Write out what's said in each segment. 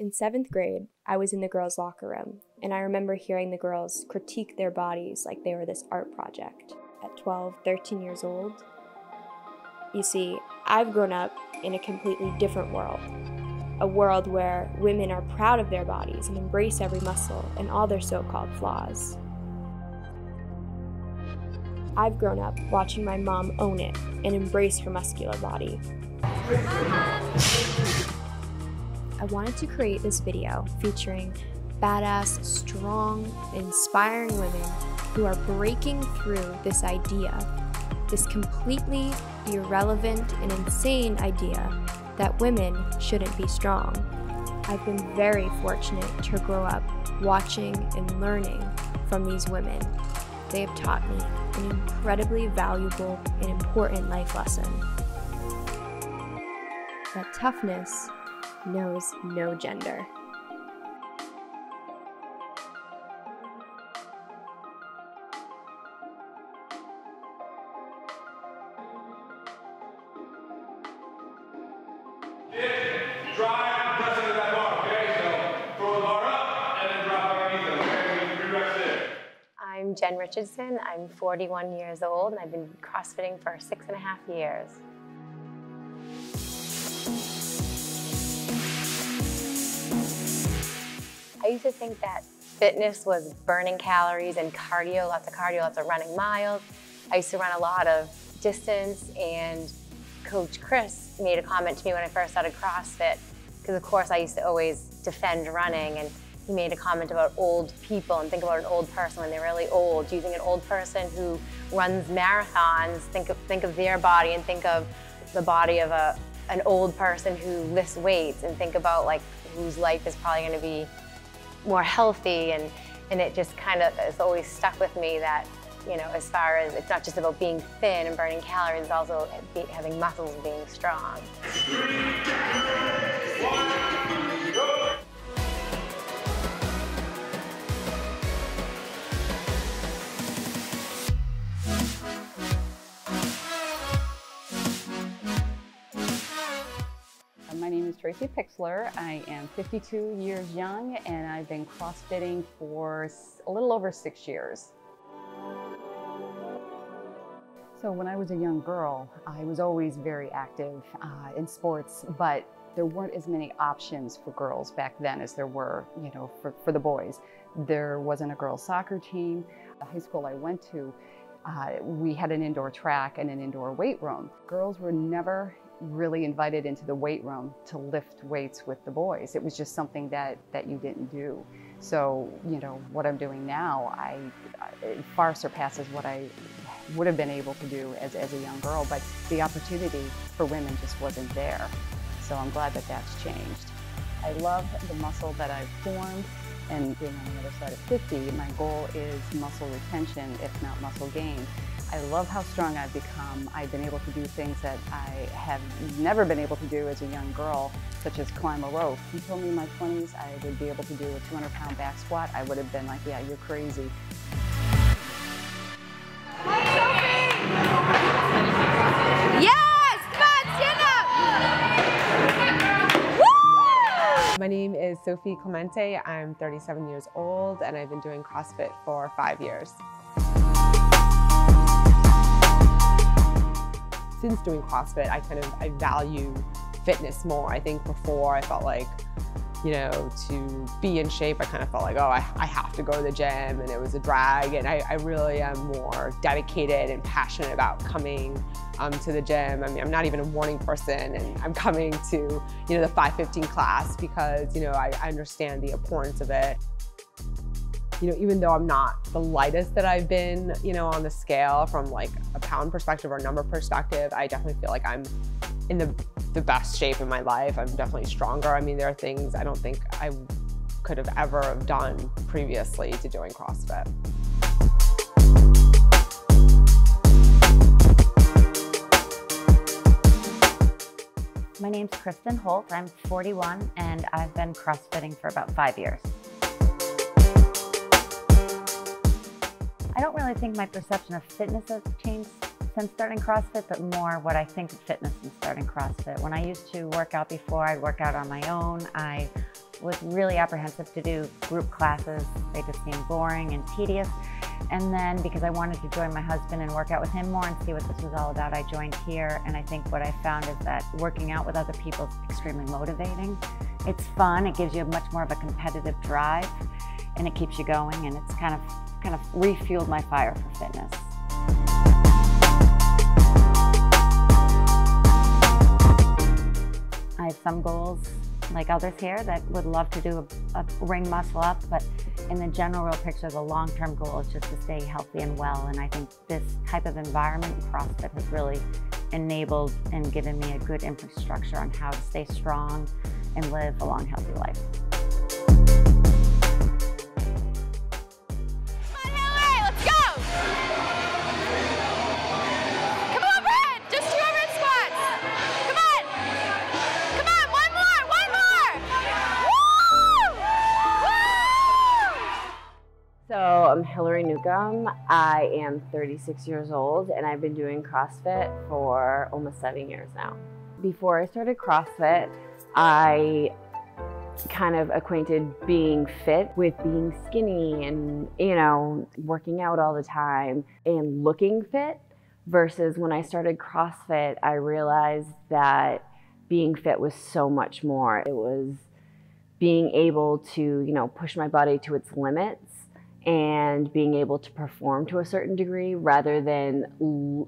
In 7th grade, I was in the girls' locker room, and I remember hearing the girls critique their bodies like they were this art project. At 12, 13 years old, you see, I've grown up in a completely different world. A world where women are proud of their bodies and embrace every muscle and all their so-called flaws. I've grown up watching my mom own it and embrace her muscular body. I wanted to create this video featuring badass, strong, inspiring women who are breaking through this idea, this completely irrelevant and insane idea that women shouldn't be strong. I've been very fortunate to grow up watching and learning from these women. They have taught me an incredibly valuable and important life lesson. That toughness knows no gender. Drive pressing to that bar, okay? So throw the bar up and then drop underneath it, okay? 3 reps there. I'm Jen Richardson. I'm 41 years old and I've been CrossFitting for 6.5 years. I used to think that fitness was burning calories and cardio, lots of running miles. I used to run a lot of distance, and Coach Chris made a comment to me when I first started CrossFit, because of course I used to always defend running, and he made a comment about old people and think about an old person when they're really old, using an old person who runs marathons, think of their body and think of the body of an old person who lifts weights, and think about like whose life is probably going to be more healthy, and it just kind of has always stuck with me that, you know, as far as it's not just about being thin and burning calories, it's also having muscles and being strong. My name is Tracy Pixler. I am 52 years young, and I've been CrossFitting for a little over 6 years. So when I was a young girl, I was always very active in sports, but there weren't as many options for girls back then as there were, you know, for the boys. There wasn't a girls' soccer team. The high school I went to, we had an indoor track and an indoor weight room. Girls were never really invited into the weight room to lift weights with the boys. It was just something that you didn't do. So, you know, what I'm doing now, it far surpasses what I would have been able to do as a young girl, but the opportunity for women just wasn't there. So I'm glad that that's changed. I love the muscle that I've formed, and being on the other side of 50, my goal is muscle retention, if not muscle gain. I love how strong I've become. I've been able to do things that I have never been able to do as a young girl, such as climb a rope. If you told me in my 20s I would be able to do a 200-pound back squat, I would have been like, yeah, you're crazy. Yes! Come on, stand up! Woo! My name is Sophie Clemente. I'm 37 years old, and I've been doing CrossFit for 5 years. Since doing CrossFit, I value fitness more. I think before I felt like, you know, to be in shape, I kind of felt like, oh, I have to go to the gym, and it was a drag. And I really am more dedicated and passionate about coming to the gym. I mean, I'm not even a morning person, and I'm coming to, you know, the 5:15 class because, you know, I understand the importance of it. You know, even though I'm not the lightest that I've been, you know, on the scale from like a pound perspective or number perspective, I definitely feel like I'm in the best shape in my life. I'm definitely stronger. I mean, there are things I don't think I could have ever have done previously to doing CrossFit. My name's Kristen Holt. I'm 41 and I've been CrossFitting for about 5 years. I don't really think my perception of fitness has changed since starting CrossFit, but more what I think of fitness since starting CrossFit. When I used to work out before, I'd work out on my own. I was really apprehensive to do group classes. They just seemed boring and tedious. And then because I wanted to join my husband and work out with him more and see what this was all about, I joined here. And I think what I found is that working out with other people is extremely motivating. It's fun, it gives you much more of a competitive drive, and it keeps you going, and it's kind of refueled my fire for fitness. I have some goals like others here that would love to do a ring muscle up, but in the general picture, the long-term goal is just to stay healthy and well. And I think this type of environment, CrossFit, has really enabled and given me a good infrastructure on how to stay strong and live a long, healthy life. So I'm Hillary Newcomb. I am 36 years old and I've been doing CrossFit for almost 7 years now. Before I started CrossFit, I kind of acquainted being fit with being skinny and, working out all the time and looking fit, versus when I started CrossFit, I realized that being fit was so much more. It was being able to, push my body to its limits and being able to perform to a certain degree rather than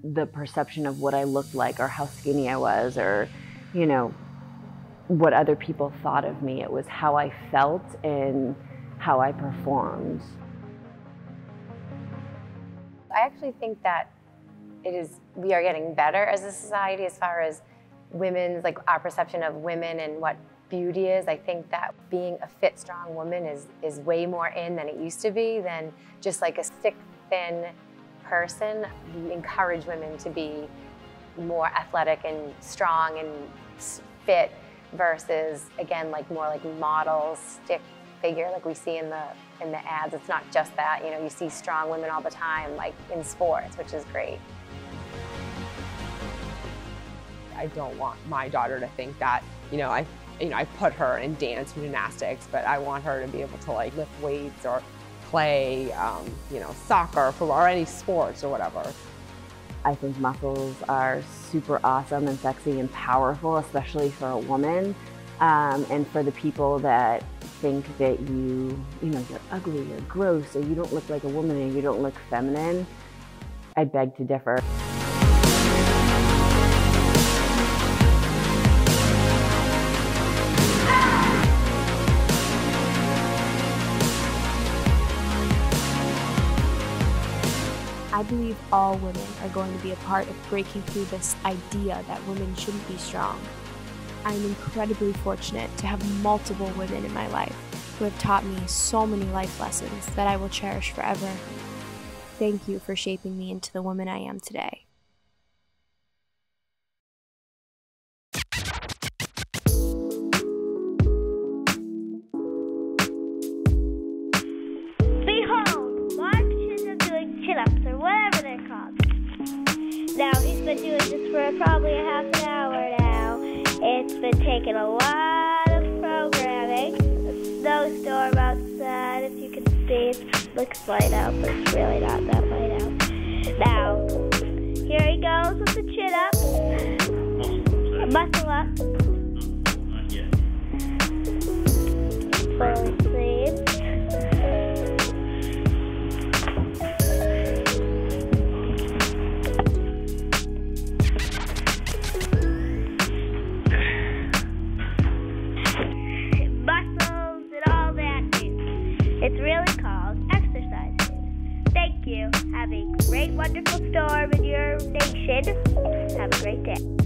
the perception of what I looked like or how skinny I was or, what other people thought of me. It was how I felt and how I performed. I actually think that we are getting better as a society as far as women's, our perception of women and what beauty is. I think that being a fit, strong woman is way more in than it used to be than just like a stick thin person. We encourage women to be more athletic and strong and fit versus, again, more like model stick figure like we see in the ads. It's not just that, you see strong women all the time, like in sports, which is great. I don't want my daughter to think that, I put her in dance and gymnastics, but I want her to be able to lift weights or play, soccer, football, or any sports or whatever. I think muscles are super awesome and sexy and powerful, especially for a woman. And for the people that think that you're ugly or gross or you don't look like a woman and you don't look feminine, I beg to differ. I believe all women are going to be a part of breaking through this idea that women shouldn't be strong. I'm incredibly fortunate to have multiple women in my life who have taught me so many life lessons that I will cherish forever. Thank you for shaping me into the woman I am today. Now, he's been doing this for probably a half an hour now. It's been taking a lot of programming. A snowstorm outside, as you can see. It looks light out, but it's really not that light out. Now, here he goes with the chin up. Muscle up. Fully sleeved. It's really called exercise. Thank you. Have a great, wonderful storm in your nation. Have a great day.